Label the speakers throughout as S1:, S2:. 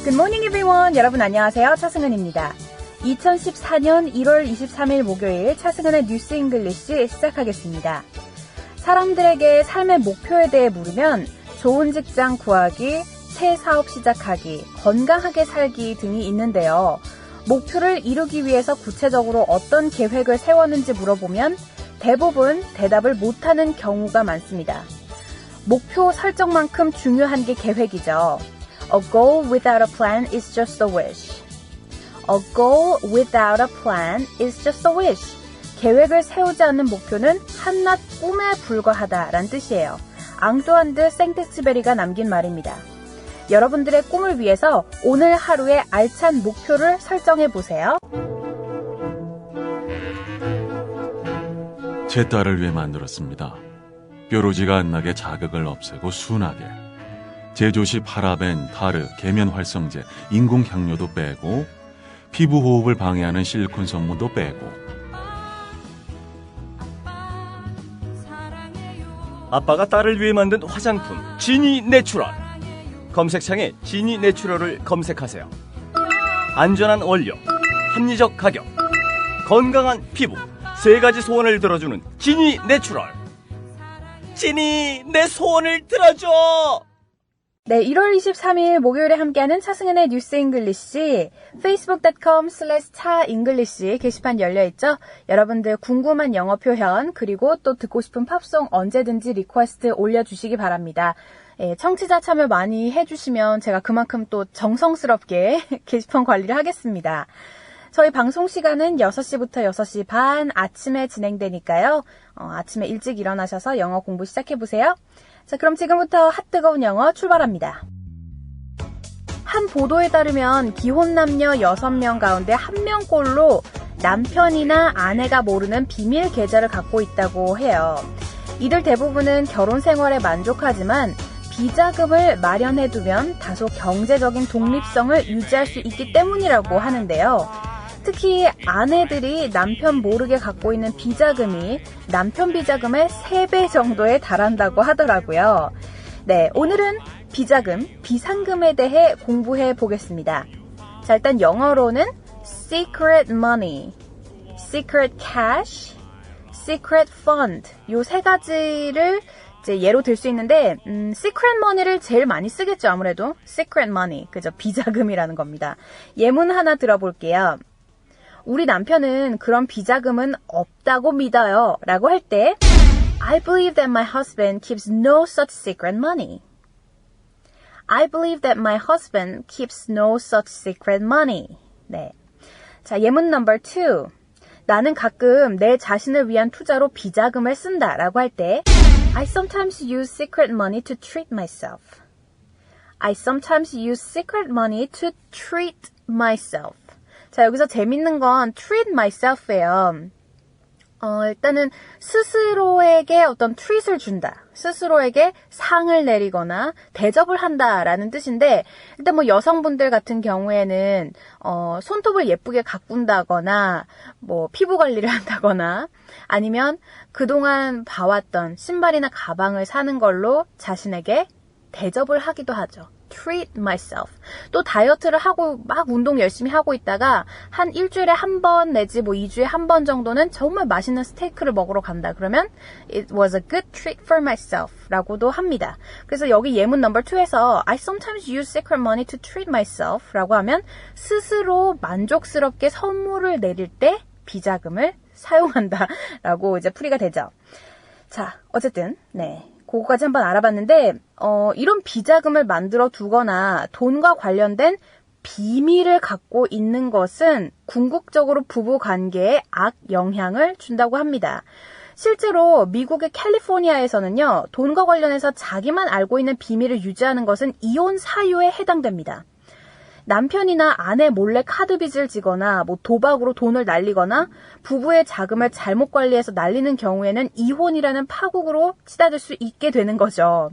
S1: Good morning everyone. 여러분 안녕하세요. 차승은입니다. 2014년 1월 23일 목요일 차승은의 뉴스 잉글리시 시작하겠습니다. 사람들에게 삶의 목표에 대해 물으면 좋은 직장 구하기, 새 사업 시작하기, 건강하게 살기 등이 있는데요. 목표를 이루기 위해서 구체적으로 어떤 계획을 세웠는지 물어보면 대부분 대답을 못하는 경우가 많습니다. 목표 설정만큼 중요한 게 계획이죠. A goal without a plan is just a wish. A goal without a plan is just a wish. 계획을 세우지 않는 목표는 한낱 꿈에 불과하다라는 뜻이에요. 앙뚜안 드 생텍스베리가 남긴 말입니다. 여러분들의 꿈을 위해서 오늘 하루의 알찬 목표를 설정해보세요.
S2: 제 딸을 위해 만들었습니다. 뾰루지가 안 나게 자극을 없애고 순하게. 제조시 파라벤, 타르, 계면 활성제, 인공 향료도 빼고 피부 호흡을 방해하는 실리콘 성분도 빼고.
S3: 아빠가 딸을 위해 만든 화장품 지니 내추럴. 검색창에 지니 내추럴을 검색하세요. 안전한 원료, 합리적 가격, 건강한 피부, 세 가지 소원을 들어주는 지니 내추럴. 지니, 내 소원을 들어줘!
S1: 네, 1월 23일 목요일에 함께하는 차승은의 뉴스 잉글리시 facebook.com/차잉글리시 게시판 열려있죠? 여러분들 궁금한 영어 표현 그리고 또 듣고 싶은 팝송 언제든지 리퀘스트 올려주시기 바랍니다. 예, 청취자 참여 많이 해주시면 제가 그만큼 또 정성스럽게 게시판 관리를 하겠습니다. 저희 방송 시간은 6시부터 6시 반 아침에 진행되니까요. 아침에 일찍 일어나셔서 영어 공부 시작해보세요. 자, 그럼 지금부터 핫뜨거운 영어 출발합니다. 한 보도에 따르면 기혼 남녀 6명 가운데 1명꼴로 남편이나 아내가 모르는 비밀 계좌를 갖고 있다고 해요. 이들 대부분은 결혼 생활에 만족하지만 비자금을 마련해두면 다소 경제적인 독립성을 유지할 수 있기 때문이라고 하는데요. 특히 아내들이 남편 모르게 갖고 있는 비자금이 남편 비자금의 3배 정도에 달한다고 하더라고요. 네, 오늘은 비자금, 비상금에 대해 공부해 보겠습니다. 자, 일단 영어로는 secret money, secret cash, secret fund 요 세 가지를 이제 예로 들 수 있는데 secret money를 제일 많이 쓰겠죠. 아무래도 secret money, 그죠? 비자금이라는 겁니다. 예문 하나 들어볼게요. 우리 남편은 그런 비자금은 없다고 믿어요 라고 할 때 I believe that my husband keeps no such secret money. I believe that my husband keeps no such secret money. 네. 자, 예문 넘버 2. 나는 가끔 내 자신을 위한 투자로 비자금을 쓴다 라고 할 때 I sometimes use secret money to treat myself. I sometimes use secret money to treat myself. 자, 여기서 재밌는 건 treat myself예요. 일단은 스스로에게 어떤 treat을 준다. 스스로에게 상을 내리거나 대접을 한다라는 뜻인데, 일단 뭐 여성분들 같은 경우에는 손톱을 예쁘게 가꾼다거나 뭐 피부 관리를 한다거나 아니면 그동안 봐왔던 신발이나 가방을 사는 걸로 자신에게 대접을 하기도 하죠. treat myself. 또 다이어트를 하고 막 운동 열심히 하고 있다가 한 일주일에 한 번 내지 뭐 2주에 한 번 정도는 정말 맛있는 스테이크를 먹으러 간다. 그러면 it was a good treat for myself 라고도 합니다. 그래서 여기 예문 넘버 2에서 I sometimes use secret money to treat myself 라고 하면 스스로 만족스럽게 선물을 내릴 때 비자금을 사용한다 라고 이제 풀이가 되죠. 자, 어쨌든 네. 그거까지 한번 알아봤는데 이런 비자금을 만들어 두거나 돈과 관련된 비밀을 갖고 있는 것은 궁극적으로 부부 관계에 악 영향을 준다고 합니다. 실제로 미국의 캘리포니아에서는요. 돈과 관련해서 자기만 알고 있는 비밀을 유지하는 것은 이혼 사유에 해당됩니다. 남편이나 아내 몰래 카드 빚을 지거나 뭐 도박으로 돈을 날리거나 부부의 자금을 잘못 관리해서 날리는 경우에는 이혼이라는 파국으로 치닫을 수 있게 되는 거죠.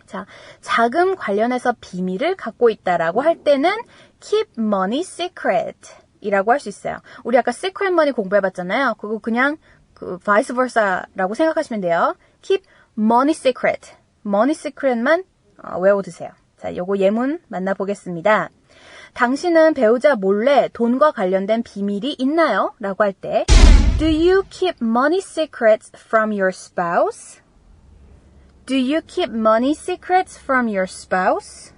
S1: 자, 자금 관련해서 비밀을 갖고 있다라고 할 때는 keep money secret 이라고 할 수 있어요. 우리 아까 secret money 공부해봤잖아요. 그거 그냥 vice versa라고 생각하시면 돼요. keep money secret. money secret만 외워두세요. 자, 요거 예문 만나보겠습니다. 당신은 배우자 몰래 돈과 관련된 비밀이 있나요? 라고 할 때 Do you keep money secrets from your spouse? Do you keep money secrets from your spouse?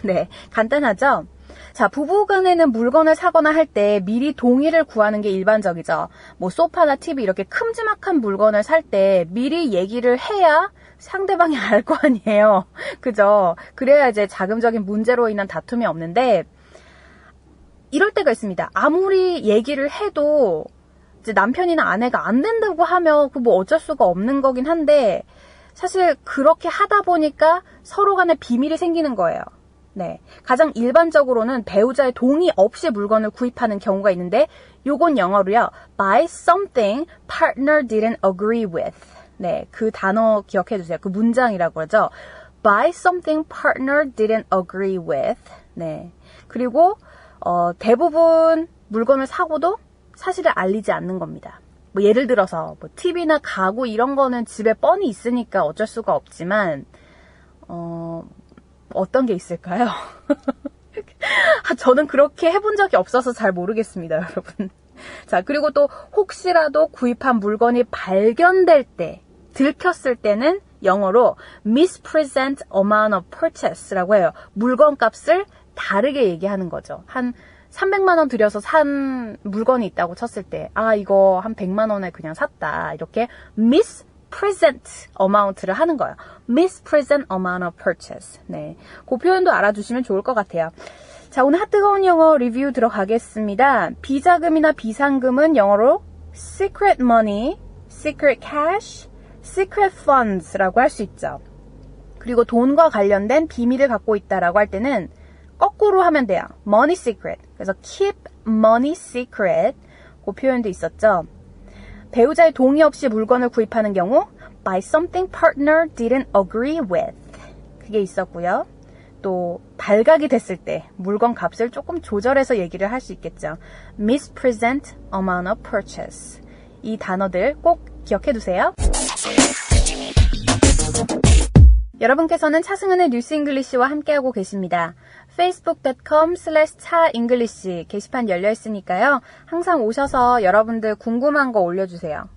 S1: 네, 간단하죠? 자, 부부간에는 물건을 사거나 할 때 미리 동의를 구하는 게 일반적이죠. 뭐 소파나 TV 이렇게 큼지막한 물건을 살 때 미리 얘기를 해야 상대방이 알 거 아니에요. 그죠? 그래야 이제 자금적인 문제로 인한 다툼이 없는데 이럴 때가 있습니다. 아무리 얘기를 해도 이제 남편이나 아내가 안 된다고 하면 그 뭐 어쩔 수가 없는 거긴 한데 사실 그렇게 하다 보니까 서로 간에 비밀이 생기는 거예요. 네, 가장 일반적으로는 배우자의 동의 없이 물건을 구입하는 경우가 있는데 요건 영어로요. Buy something partner didn't agree with. 네, 그 단어 기억해 두세요. 그 문장이라고 하죠. Buy something partner didn't agree with. 네, 그리고 대부분 물건을 사고도 사실을 알리지 않는 겁니다. 뭐 예를 들어서 뭐 TV나 가구 이런 거는 집에 뻔히 있으니까 어쩔 수가 없지만 어떤 게 있을까요? 저는 그렇게 해본 적이 없어서 잘 모르겠습니다, 여러분. 자, 그리고 또 혹시라도 구입한 물건이 발견될 때, 들켰을 때는 영어로 mispresent amount of purchase라고 해요. 물건 값을 다르게 얘기하는 거죠. 한 300만 원 들여서 산 물건이 있다고 쳤을 때, 아, 이거 한 100만 원에 그냥 샀다. 이렇게 mispresent amount를 하는 거예요. mispresent amount of purchase. 네, 그 표현도 알아두시면 좋을 것 같아요. 자, 오늘 핫뜨거운 영어 리뷰 들어가겠습니다. 비자금이나 비상금은 영어로 secret money, secret cash, secret funds라고 할 수 있죠. 그리고 돈과 관련된 비밀을 갖고 있다라고 할 때는 거꾸로 하면 돼요. money secret. 그래서 keep money secret. 그 표현도 있었죠. 배우자의 동의 없이 물건을 구입하는 경우 buy something partner didn't agree with. 그게 있었고요. 또 발각이 됐을 때 물건 값을 조금 조절해서 얘기를 할 수 있겠죠. mispresent amount of purchase. 이 단어들 꼭 기억해 두세요. 여러분께서는 차승은의 뉴스 잉글리시와 함께하고 계십니다. facebook.com/차잉글리시 게시판 열려있으니까요. 항상 오셔서 여러분들 궁금한 거 올려주세요.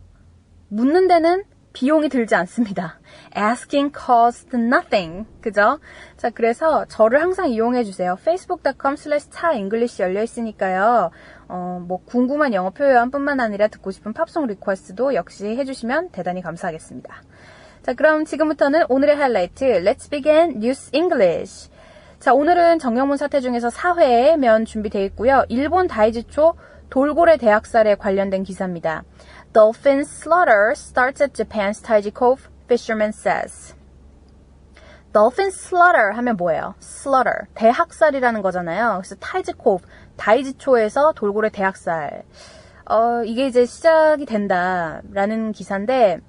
S1: 묻는 데는 비용이 들지 않습니다. Asking costs nothing. 그죠? 자, 그래서 저를 항상 이용해주세요. facebook.com/차잉글리시 열려있으니까요. 뭐 궁금한 영어 표현뿐만 아니라 듣고 싶은 팝송 리퀘스트도 역시 해주시면 대단히 감사하겠습니다. 자, 그럼 지금부터는 오늘의 하이라이트 Let's begin News English. 자, 오늘은 정영문 사태 중에서 4회면 준비되어 있고요. 일본 다이지초 돌고래 대학살에 관련된 기사입니다. Dolphin slaughter starts at Japan's Taiji Cove, fisherman says. Dolphin slaughter 하면 뭐예요? slaughter, 대학살이라는 거잖아요. 그래서 타이지 코브, 다이지초에서 돌고래 대학살. 이게 이제 시작이 된다라는 기사인데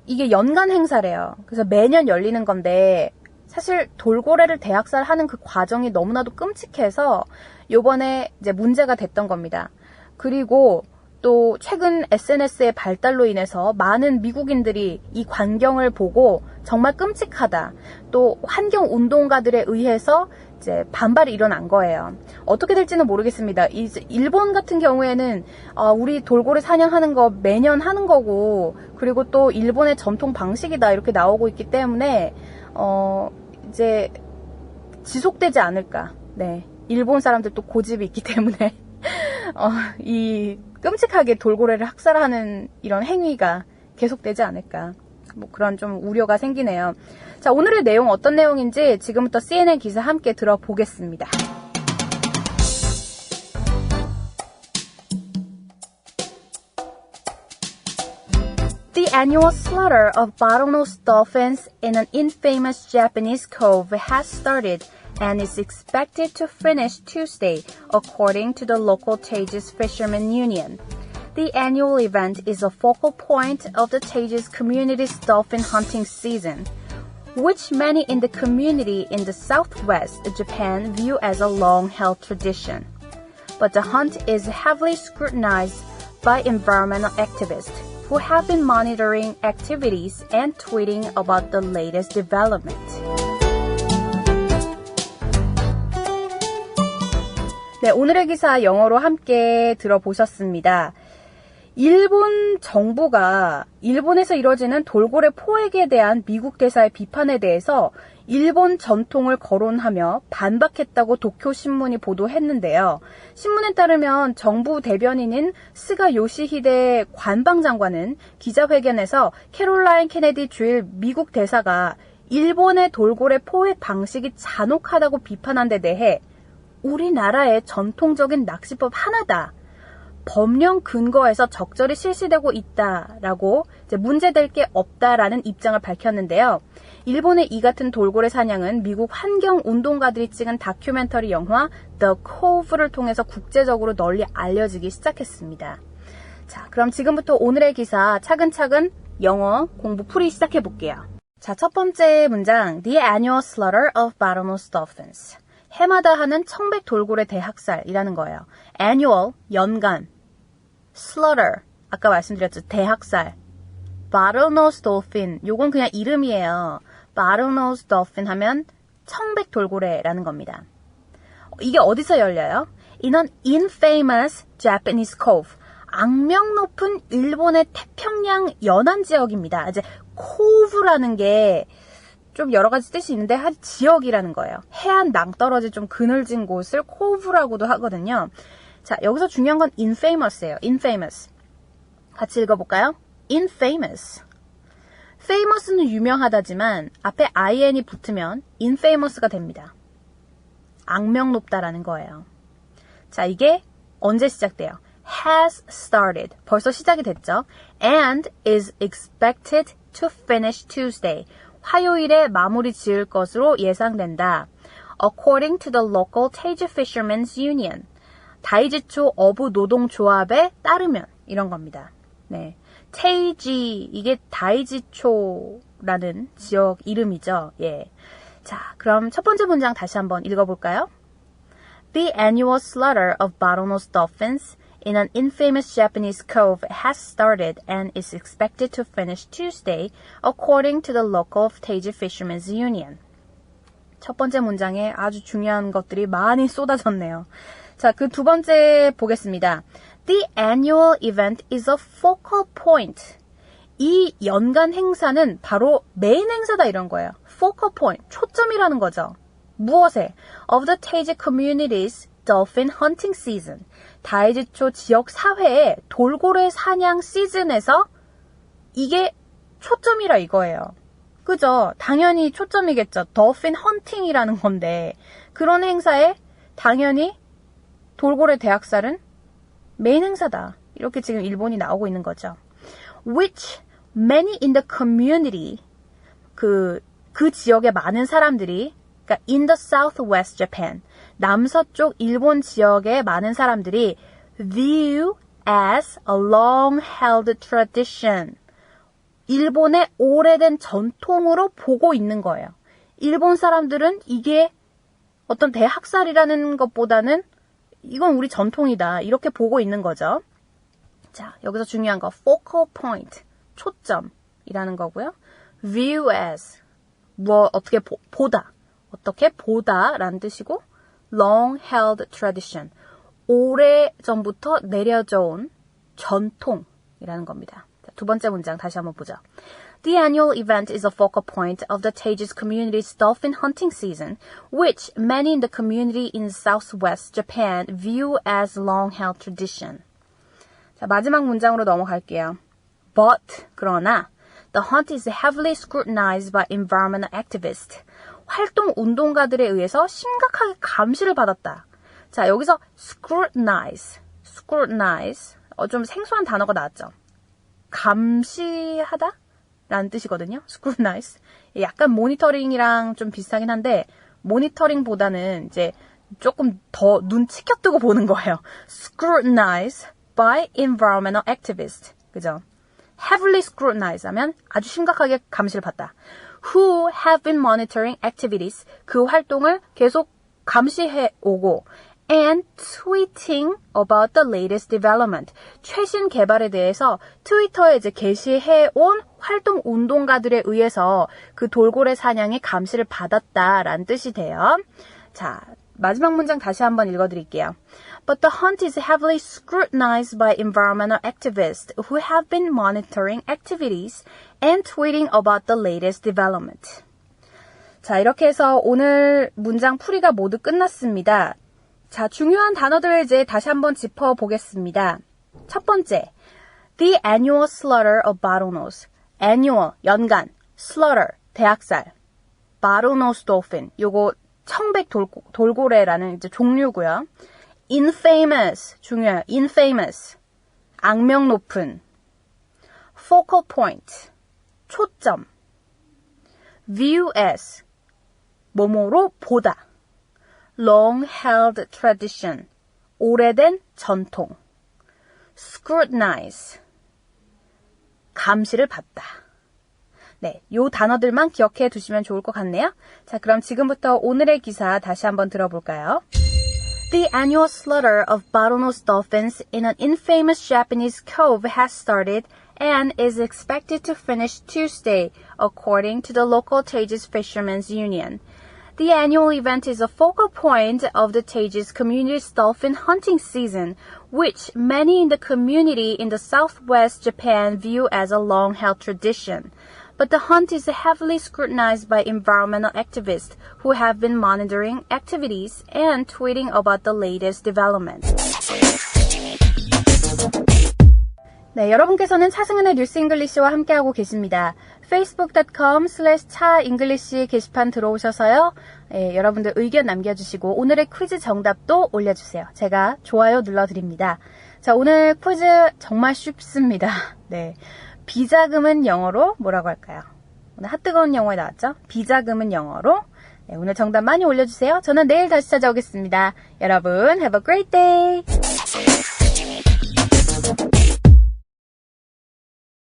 S1: 이게 연간 행사래요. 그래서 매년 열리는 건데 사실 돌고래를 대학살하는 그 과정이 너무나도 끔찍해서 요번에 이제 문제가 됐던 겁니다. 그리고 또 최근 SNS의 발달로 인해서 많은 미국인들이 이 광경을 보고 정말 끔찍하다. 또 환경운동가들에 의해서 이제 반발이 일어난 거예요. 어떻게 될지는 모르겠습니다. 일본 같은 경우에는 우리 돌고래 사냥하는 거 매년 하는 거고 그리고 또 일본의 전통 방식이다 이렇게 나오고 있기 때문에 이제 지속되지 않을까. 네, 일본 사람들 또 고집이 있기 때문에 이 끔찍하게 돌고래를 학살하는 이런 행위가 계속되지 않을까. 뭐 그런 좀 우려가 생기네요. 자, 오늘의 내용 어떤 내용인지 지금부터 CNN 기사 함께 들어보겠습니다. The annual slaughter of bottlenose dolphins in an infamous Japanese cove has started and is expected to finish Tuesday, according to the local Tages Fishermen Union. The annual event is a focal point of the Tages community's dolphin hunting season, which many in the community in the southwest Japan view as a long-held tradition. But the hunt is heavily scrutinized by environmental activists who have been monitoring activities and tweeting about the latest development. 네, 오늘의 기사 영어로 함께 들어보셨습니다. 일본 정부가 일본에서 이뤄지는 돌고래 포획에 대한 미국 대사의 비판에 대해서 일본 전통을 거론하며 반박했다고 도쿄신문이 보도했는데요. 신문에 따르면 정부 대변인인 스가 요시히데 관방장관은 기자회견에서 캐롤라인 케네디 주일 미국 대사가 일본의 돌고래 포획 방식이 잔혹하다고 비판한 데 대해 우리나라의 전통적인 낚시법 하나다. 법령 근거에서 적절히 실시되고 있다라고 문제될 게 없다라는 입장을 밝혔는데요. 일본의 이 같은 돌고래 사냥은 미국 환경운동가들이 찍은 다큐멘터리 영화 The Cove를 통해서 국제적으로 널리 알려지기 시작했습니다. 자, 그럼 지금부터 오늘의 기사 차근차근 영어 공부 풀이 시작해 볼게요. 자, 첫 번째 문장 The annual slaughter of bottlenose dolphins. 해마다 하는 청백 돌고래 대학살이라는 거예요. annual, 연간. slaughter, 아까 말씀드렸죠. 대학살. bottlenose dolphin, 요건 그냥 이름이에요. bottlenose dolphin 하면 청백 돌고래라는 겁니다. 이게 어디서 열려요? In an infamous Japanese cove. 악명 높은 일본의 태평양 연안 지역입니다. 이제 cove라는 게 좀 여러 가지 뜻이 있는데 한 지역이라는 거예요. 해안 낭떠러지 좀 그늘진 곳을 cove라고도 하거든요. 자, 여기서 중요한 건 infamous예요. infamous. 같이 읽어볼까요? infamous. famous는 유명하다지만 앞에 in이 붙으면 infamous가 됩니다. 악명 높다라는 거예요. 자, 이게 언제 시작돼요? has started. 벌써 시작이 됐죠. and is expected to finish Tuesday. 화요일에 마무리 지을 것으로 예상된다. According to the local Teiju Fishermen's Union. 다이지초 어부 노동조합에 따르면 이런 겁니다. 네, 테이지 이게 다이지초라는 지역 이름이죠. 예. 자, 그럼 첫 번째 문장 다시 한번 읽어볼까요? The annual slaughter of bottlenose dolphins in an infamous Japanese cove has started and is expected to finish Tuesday, according to the local Teiju Fishermen's Union. 첫 번째 문장에 아주 중요한 것들이 많이 쏟아졌네요. 자, 그 두 번째 보겠습니다. The annual event is a focal point. 이 연간 행사는 바로 메인 행사다 이런 거예요. focal point, 초점이라는 거죠. 무엇에? Of the Teiju community's dolphin hunting season. 다이지초 지역 사회의 돌고래 사냥 시즌에서 이게 초점이라 이거예요. 그죠? 당연히 초점이겠죠. dolphin hunting이라는 건데 그런 행사에 당연히 돌고래 대학살은 메인 행사다. 이렇게 지금 일본이 나오고 있는 거죠. Which many in the community 그 지역의 많은 사람들이 그러니까 in the southwest Japan 남서쪽 일본 지역의 많은 사람들이 view as a long-held tradition. 일본의 오래된 전통으로 보고 있는 거예요. 일본 사람들은 이게 어떤 대학살이라는 것보다는 이건 우리 전통이다. 이렇게 보고 있는 거죠. 자, 여기서 중요한 거 focal point, 초점이라는 거고요. view as, 어떻게 보다. 어떻게 보다라는 뜻이고 long held tradition, 오래전부터 내려져 온 전통이라는 겁니다. 자, 두 번째 문장 다시 한번 보죠. The annual event is a focal point of the Teiju community's dolphin hunting season, which many in the community in southwest Japan view as long-held tradition. 자, 마지막 문장으로 넘어갈게요. But, 그러나, the hunt is heavily scrutinized by environmental activists. 활동 운동가들에 의해서 심각하게 감시를 받았다. 자, 여기서 scrutinize, 좀 생소한 단어가 나왔죠. 감시하다? 라는 뜻이거든요. scrutinize. 약간 모니터링이랑 좀 비슷하긴 한데 모니터링보다는 이제 조금 더 눈 치켜뜨고 보는 거예요. scrutinize by environmental activists. 그죠? heavily scrutinize 하면 아주 심각하게 감시를 받다. who have been monitoring activities. 그 활동을 계속 감시해 오고 and tweeting about the latest development. 최신 개발에 대해서 트위터에 이제 게시해 온 활동 운동가들에 의해서 그 돌고래 사냥이 감시를 받았다라는 뜻이 돼요. 자, 마지막 문장 다시 한번 읽어드릴게요. But the hunt is heavily scrutinized by environmental activists who have been monitoring activities and tweeting about the latest development. 자, 이렇게 해서 오늘 문장 풀이가 모두 끝났습니다. 자, 중요한 단어들 이제 다시 한번 짚어보겠습니다. 첫 번째, The annual slaughter of bottlenose. annual, 연간, slaughter, 대학살. bottlenose dolphin, 요거 청백 돌고래라는 이제 종류고요. infamous, 중요해요. infamous, 악명 높은. focal point, 초점. view as, 뭐뭐로 보다. long held tradition, 오래된 전통. scrutinize, 감시를 받다. 네, 요 단어들만 기억해 두시면 좋을 것 같네요. 자, 그럼 지금부터 오늘의 기사 다시 한번 들어볼까요? The annual slaughter of bottlenose dolphins in an infamous Japanese cove has started and is expected to finish Tuesday, according to the local Tages Fishermen's Union. The annual event is a focal point of the Tages community's dolphin hunting season, which many in the community in the southwest Japan view as a long-held tradition. But the hunt is heavily scrutinized by environmental activists who have been monitoring activities and tweeting about the latest developments. 네, 여러분께서는 차승은의 뉴스 잉글리시와 함께하고 계십니다. facebook.com/차잉글리시 게시판 들어오셔서요. 여러분들 의견 남겨주시고 오늘의 퀴즈 정답도 올려주세요. 제가 좋아요 눌러드립니다. 자, 오늘 퀴즈 정말 쉽습니다. 네, 비자금은 영어로 뭐라고 할까요? 오늘 핫뜨거운 영어에 나왔죠? 비자금은 영어로. 네, 오늘 정답 많이 올려주세요. 저는 내일 다시 찾아오겠습니다. 여러분, have a great day!